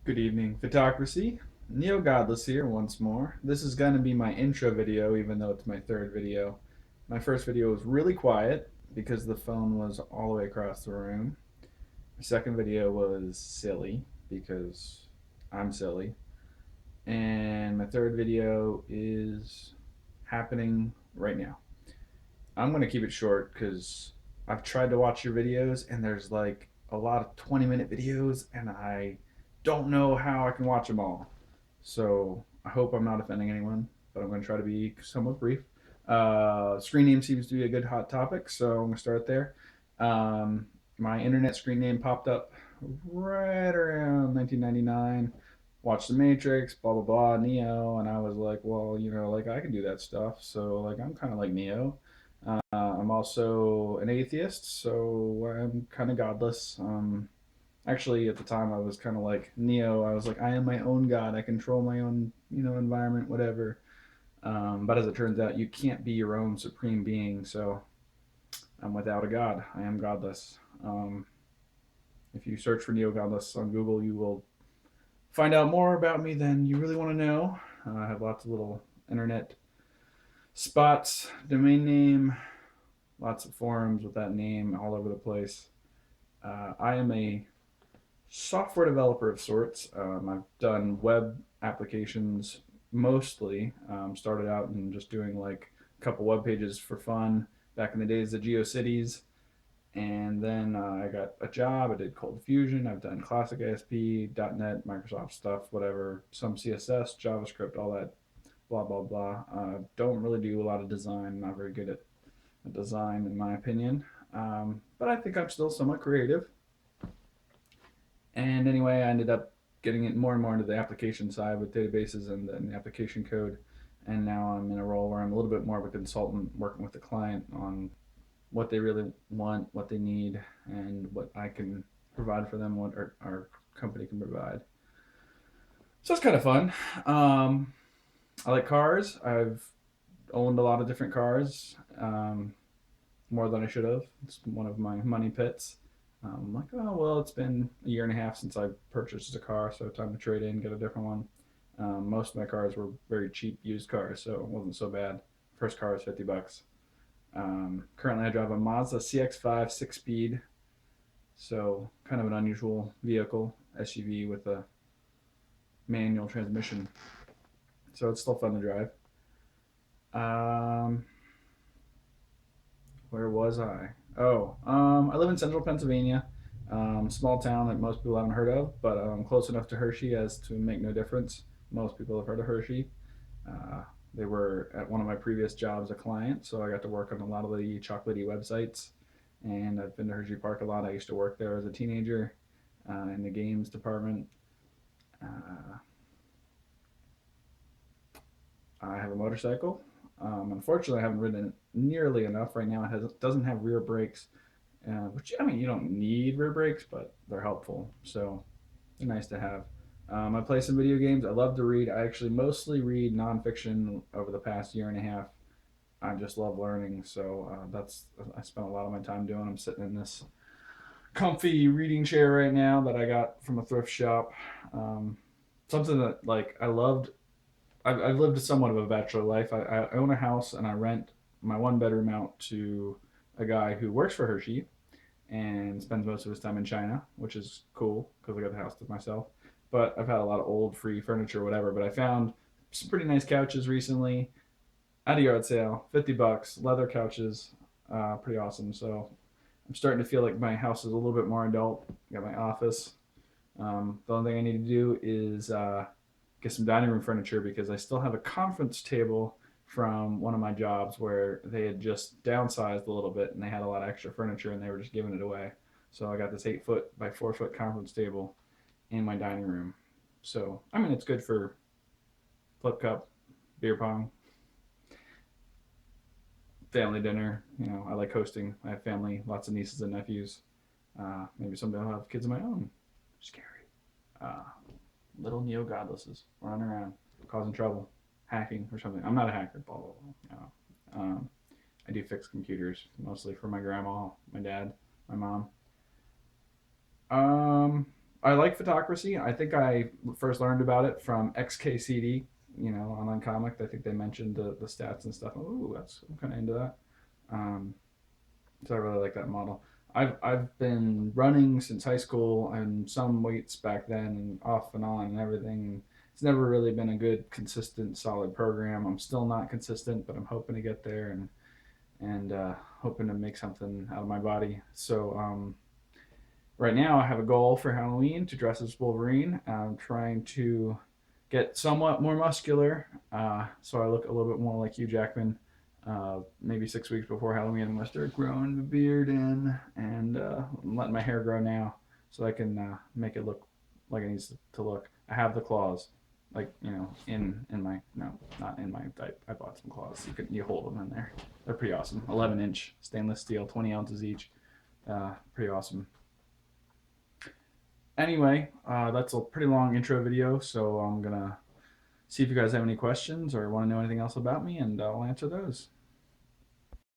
Good evening, Photocracy. Neo Godless here once more. This is going to be my intro video, even though it's my third video. My first video was really quiet because the phone was all the way across the room. My second video was silly because I'm silly. And my third video is happening right now. I'm going to keep it short because I've tried to watch your videos and there's like a lot of 20-minute videos and I don't know how I can watch them all. So I hope I'm not offending anyone, but I'm going to try to be somewhat brief. Screen name seems to be a good hot topic, so I'm going to start there. Um, my internet screen name popped up right around 1999. Watched The Matrix, blah blah blah, Neo, and I was like, well, like I can do that stuff, so like I'm kind of like Neo. I'm also an atheist, so I'm kind of godless. Actually, at the time, I was kind of like Neo. I was like, I am my own god. I control my own, environment, whatever. But as it turns out, you can't be your own supreme being. So I'm without a god. I am godless. If you search for Neo Godless on Google, you will find out more about me than you really want to know. I have lots of little internet spots, domain name, lots of forums with that name all over the place. I am a software developer of sorts. I've done web applications mostly. Started out and just doing like a couple web pages for fun back in the days of GeoCities. And then I got a job. I did Cold Fusion. I've done classic ASP, .NET, Microsoft stuff, whatever, some CSS, JavaScript, all that, blah, blah, blah. Don't really do a lot of design. I'm not very good at design, in my opinion. But I think I'm still somewhat creative. And anyway, I ended up getting it more and more into the application side with databases and the application code. And now I'm in a role where I'm a little bit more of a consultant working with the client on what they really want, what they need, and what I can provide for them, what our company can provide. So it's kind of fun. Um, I like cars. I've owned a lot of different cars, more than I should have. It's one of my money pits. I'm like, oh, well, it's been a year and a half since I purchased a car, so time to trade in, get a different one. Most of my cars were very cheap used cars, so it wasn't so bad. First car was $50. Currently, I drive a Mazda CX-5 six-speed, so kind of an unusual vehicle, SUV with a manual transmission. So it's still fun to drive. Um, where was I? I live in central Pennsylvania, small town that most people haven't heard of, but close enough to Hershey as to make no difference. Most people have heard of Hershey. Uh, they were at one of my previous jobs a client, so I got to work on a lot of the chocolatey websites. And I've been to Hershey Park a lot. I used to work there as a teenager in the games department. Uh, I have a motorcycle. Unfortunately, I haven't ridden it nearly enough right now. It doesn't have rear brakes, which I mean, you don't need rear brakes, but they're helpful. So they're nice to have. I play some video games. I love to read. I actually mostly read nonfiction over the past year and a half. I just love learning, so that's I spent a lot of my time doing. I'm sitting in this comfy reading chair right now that I got from a thrift shop. Um, Something that like I loved. I've lived somewhat of a bachelor life. I own a house and I rent my one bedroom out to a guy who works for Hershey and spends most of his time in China, which is cool because I got the house to myself. But I've had a lot of old free furniture, or whatever. But I found some pretty nice couches recently at a yard sale, $50, leather couches, pretty awesome. So I'm starting to feel like my house is a little bit more adult. Got my office. The only thing I need to do is get some dining room furniture because I still have a conference table from one of my jobs where they had just downsized a little bit and they had a lot of extra furniture and they were just giving it away. So I got this 8 foot by 4 foot conference table in my dining room. So I mean, it's good for flip cup, beer pong, family dinner. I like hosting. I have family, lots of nieces and nephews. Maybe someday I'll have kids of my own. Scary. Uh, Little neo godlesses running around causing trouble, hacking or something. I'm not a hacker. Blah blah blah. I do fix computers mostly for my grandma, my dad, my mom. Um, I like photocracy. I think I first learned about it from XKCD, on Uncomic. I think they mentioned the stats and stuff. Ooh, I'm kind of into that. Um, so I really like that model. I've been running since high school and some weights back then and off and on and everything. It's never really been a good, consistent, solid program. I'm still not consistent, but I'm hoping to get there and hoping to make something out of my body. So right now, I have a goal for Halloween to dress as Wolverine. I'm trying to get somewhat more muscular, so I look a little bit more like Hugh Jackman. Maybe 6 weeks before Halloween, I'm gonna start growing the beard in and letting my hair grow now, so I can make it look like it needs to look. I have the claws, like in my no, not in my. I bought some claws. You hold them in there. They're pretty awesome. 11-inch stainless steel, 20 ounces each. Pretty awesome. Anyway, that's a pretty long intro video, so I'm gonna see if you guys have any questions or want to know anything else about me, and I'll answer those.